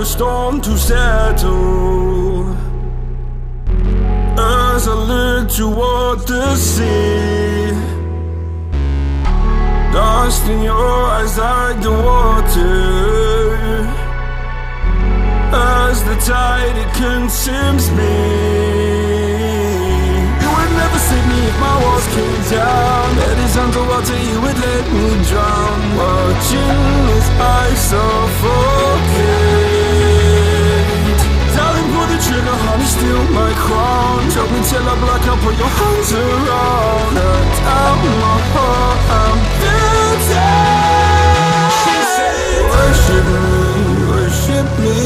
a storm to settle. As I look toward the sea, dust in your eyes like the water. As the tide, it consumes me. You would never save me if my walls came down. Head is underwater, you would let me drown. Watching as I suffocate. Darling, pull the trigger, honey, steal my crown. Choke me till I black out, put your hands around. Cut out my heart, I'm guilty. She said, worship me, worship me.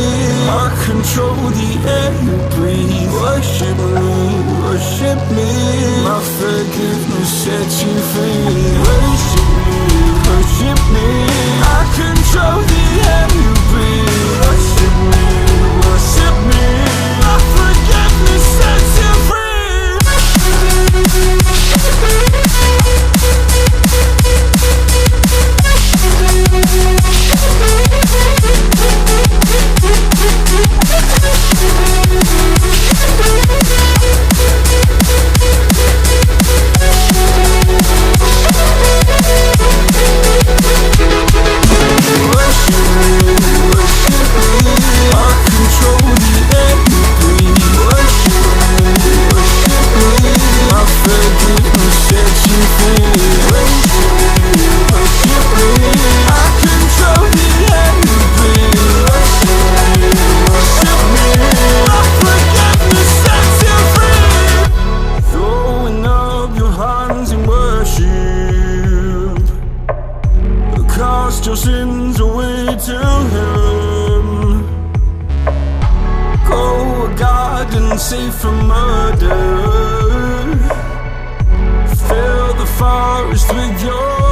I control the air you breathe. Worship me, worship me. My forgiveness sets you free. Worship me, worship me. I control the air you breathe. Worship me, worship me. My forgiveness sets you free. Cast your sins away to Him. Go a garden safe from murder. Fill the forest with your